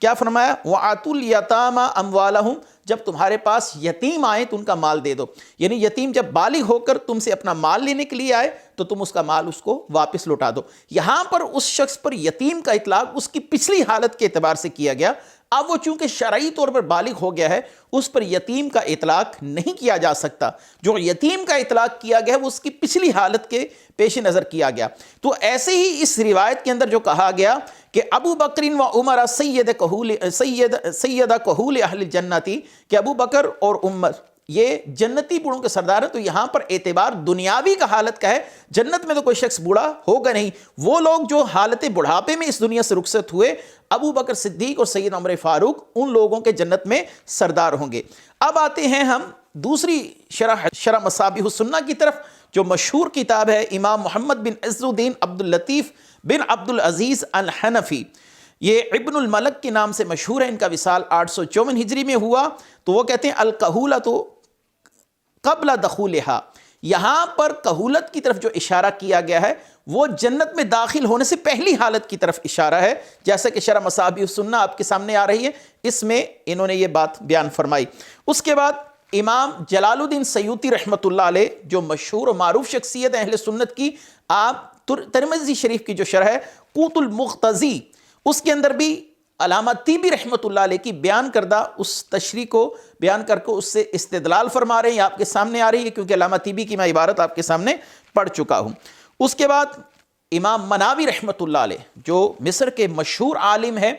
کیا فرمایا؟ وَآتُوا الْيَتَامَ أَمْوَالَهُمْ، جب تمہارے پاس یتیم آئے تو ان کا مال دے دو، یعنی یتیم جب بالغ ہو کر تم سے اپنا مال لینے کے لیے آئے تو تم اس کا مال اس کو واپس لوٹا دو۔ یہاں پر اس شخص پر یتیم کا اطلاق اس کی پچھلی حالت کے اعتبار سے کیا گیا، اب وہ چونکہ شرعی طور پر بالغ ہو گیا ہے اس پر یتیم کا اطلاق نہیں کیا جا سکتا، جو یتیم کا اطلاق کیا گیا وہ اس کی پچھلی حالت کے پیش نظر کیا گیا۔ تو ایسے ہی اس روایت کے اندر جو کہا گیا کہ ابو بکر و عمر سید کہول اہل الجنتی، کہ ابو بکر اور عمر یہ جنتی بوڑھوں کے سردار ہیں، تو یہاں پر اعتبار دنیاوی کا حالت کا ہے، جنت میں تو کوئی شخص بوڑھا ہوگا نہیں، وہ لوگ جو حالت بڑھاپے میں اس دنیا سے رخصت ہوئے، ابو بکر صدیق اور سید عمر فاروق ان لوگوں کے جنت میں سردار ہوں گے۔ اب آتے ہیں ہم دوسری شرح مصابیح السنہ کی طرف، جو مشہور کتاب ہے امام محمد بن عز الدین عبد اللطیف بن عبد العزیز الحنفی، یہ ابن الملک کے نام سے مشہور ہے، ان کا وصال 854 ہجری میں ہوا۔ تو وہ کہتے ہیں الکہولۃ قبل دخولہا، یہاں پر کہولت کی طرف جو اشارہ کیا گیا ہے وہ جنت میں داخل ہونے سے پہلی حالت کی طرف اشارہ ہے، جیسا کہ شرح مصابیح السنہ آپ کے سامنے آ رہی ہے، اس میں انہوں نے یہ بات بیان فرمائی۔ اس کے بعد امام جلال الدین سیوطی رحمۃ اللہ علیہ، جو مشہور و معروف شخصیت اہل سنت کی، آپ ترمذی شریف کی جو شرح ہے قوت المقتضی، اس کے اندر بھی علامہ طیبی رحمۃ اللہ علیہ کی بیان کردہ اس تشریح کو بیان کر کے اس سے استدلال فرما رہے ہیں، آپ کے سامنے آ رہی ہے، کیونکہ علامہ طیبی کی میں عبارت آپ کے سامنے پڑھ چکا ہوں۔ اس کے بعد امام مناوی رحمۃ اللہ علیہ، جو مصر کے مشہور عالم ہے،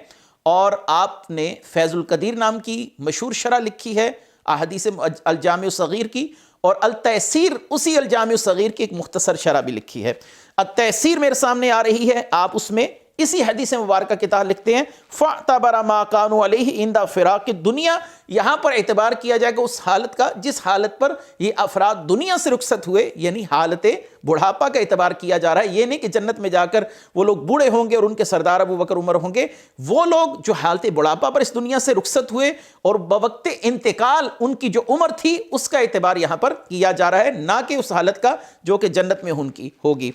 اور آپ نے فیض القدیر نام کی مشہور شرح لکھی ہے احادیث الجامع الصغیر کی، اور التیسیر اسی الجامع الصغیر کی ایک مختصر شرح بھی لکھی ہے۔ التیسیر میرے سامنے آ رہی ہے، آپ اس میں اسی حدیث مبارکہ کے تحت لکھتے ہیں فَاعْتَبَرَ مَا كَانُوا عَلَيْهِ عِنْدَ فِرَاقِ الدُّنْيَا، یہاں پر اعتبار کیا جائے گا اس حالت کا جس حالت پر یہ افراد دنیا سے رخصت ہوئے، یعنی حالت بڑھاپا کا اعتبار کیا جا رہا ہے۔ یہ نہیں کہ جنت میں جا کر وہ لوگ بوڑھے ہوں گے اور ان کے سردار ابو بکر عمر ہوں گے، وہ لوگ جو حالت بڑھاپا پر اس دنیا سے رخصت ہوئے اور بوقت انتقال ان کی جو عمر تھی اس کا اعتبار یہاں پر کیا جا رہا ہے، نہ کہ اس حالت کا جو کہ جنت میں ان کی ہوگی۔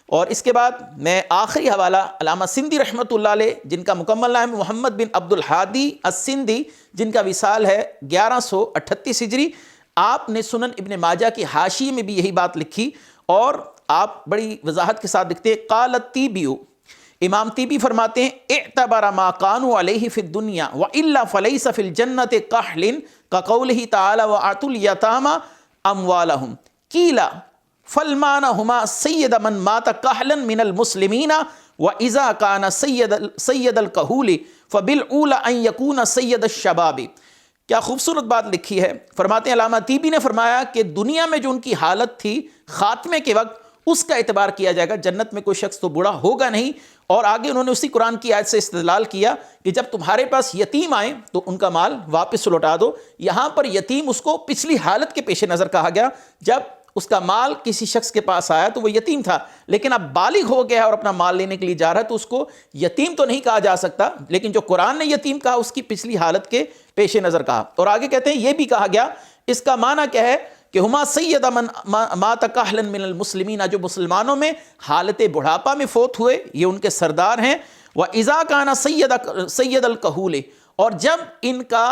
اور اس کے بعد میں آخری حوالہ علامہ سندھی رحمۃ اللہ علیہ، جن کا مکمل نام محمد بن عبد الحادی السندھی، جن کا وصال ہے 1138 ہجری، آپ نے سنن ابن ماجہ کی حاشیے میں بھی یہی بات لکھی، اور آپ بڑی وضاحت کے ساتھ لکھتے ہیں قال الطیبی، امام طیبی فرماتے ہیں اعتبر ما كانوا علیہ فی الدنیا والا فلیس فی الجنۃ کحل کقولہ تعالی وآتوا الیتامى اموالهم قیل فالمانہما سید من مات کحلا من المسلمین واذا کان سید الکہول فبالأولی ان یکون سید الشباب۔ کیا خوبصورت بات لکھی ہے۔ فرماتے ہیں علامہ طیبی نے فرمایا کہ دنیا میں جو ان کی حالت تھی خاتمے کے وقت اس کا اعتبار کیا جائے گا، جنت میں کوئی شخص تو بوڑھا ہوگا نہیں۔ اور آگے انہوں نے اسی قرآن کی آیت سے استدلال کیا کہ جب تمہارے پاس یتیم آئیں تو ان کا مال واپس لوٹا دو۔ یہاں پر یتیم اس کو پچھلی حالت کے پیش نظر کہا گیا، جب اس کا مال کسی شخص کے پاس آیا تو وہ یتیم تھا، لیکن اب بالغ ہو گیا اور اپنا مال لینے کے لیے جا رہا ہے تو اس کو یتیم تو نہیں کہا جا سکتا، لیکن جو قرآن نے یتیم کہا اس کی پچھلی حالت کے پیش نظر کہا۔ اور آگے کہتے ہیں یہ بھی کہا گیا، اس کا معنی کیا ہے کہ ہما سید من مات کحلا من المسلمین، جو مسلمانوں میں حالت بڑھاپا میں فوت ہوئے یہ ان کے سردار ہیں۔ وَإِذَا كَانَ سید الکہول، اور جب ان کا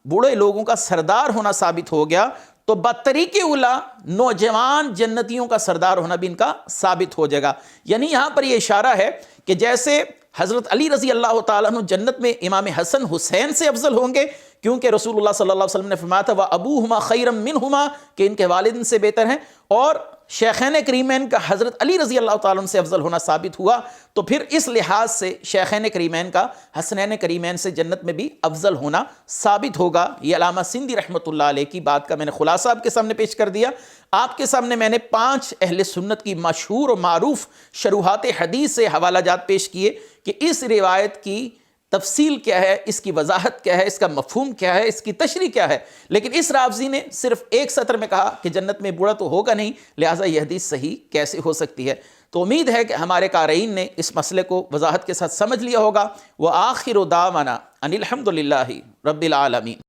بوڑھے لوگوں کا سردار ہونا ثابت ہو گیا تو بطریق اولا نوجوان جنتیوں کا سردار ہونا بھی ان کا ثابت ہو جائے گا۔ یعنی یہاں پر یہ اشارہ ہے کہ جیسے حضرت علی رضی اللہ تعالیٰ عنہ جنت میں امام حسن حسین سے افضل ہوں گے، کیونکہ رسول اللہ صلی اللہ علیہ وسلم نے فرمایا تھا وَأَبُوهُمَا خَيْرًا مِّنْهُمَا، کہ ان کے والدین سے بہتر ہیں، اور شیخین کریمین کا حضرت علی رضی اللہ تعالیٰ عنہ سے افضل ہونا ثابت ہوا، تو پھر اس لحاظ سے شیخین کریمین کا حسنین کریمین سے جنت میں بھی افضل ہونا ثابت ہوگا۔ یہ علامہ سندھی رحمۃ اللہ علیہ کی بات کا میں نے خلاصہ آپ کے سامنے پیش کر دیا۔ آپ کے سامنے میں نے 5 اہل سنت کی مشہور و معروف شروحات حدیث سے حوالہ جات پیش کیے کہ اس روایت کی تفصیل کیا ہے، اس کی وضاحت کیا ہے، اس کا مفہوم کیا ہے، اس کی تشریح کیا ہے، لیکن اس راوی نے صرف ایک سطر میں کہا کہ جنت میں بوڑھا تو ہوگا نہیں، لہٰذا یہ حدیث صحیح کیسے ہو سکتی ہے۔ تو امید ہے کہ ہمارے قارئین نے اس مسئلے کو وضاحت کے ساتھ سمجھ لیا ہوگا۔ وآخر دعوانا ان الحمد للہ رب العالمین۔